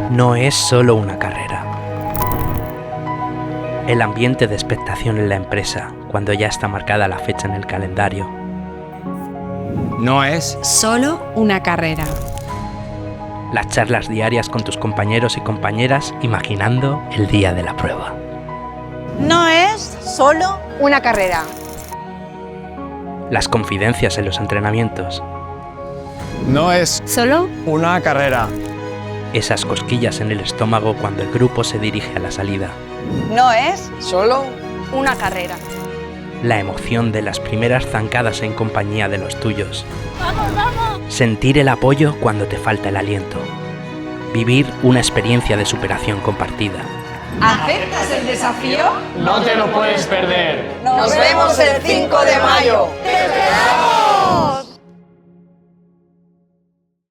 no es solo una carrera. El ambiente de expectación en la empresa, cuando ya está marcada la fecha en el calendario. No es solo una carrera. Las charlas diarias con tus compañeros y compañeras imaginando el día de la prueba. No es solo una carrera. Las confidencias en los entrenamientos. No es Solo una carrera. Esas cosquillas en el estómago cuando el grupo se dirige a la salida. No es solo una carrera. La emoción de las primeras zancadas en compañía de los tuyos. ¡Vamos, vamos! Sentir el apoyo cuando te falta el aliento. Vivir una experiencia de superación compartida. ¿Aceptas el desafío? no te lo puedes perder. ¡Nos vemos el 5 de mayo! ¡Te esperamos!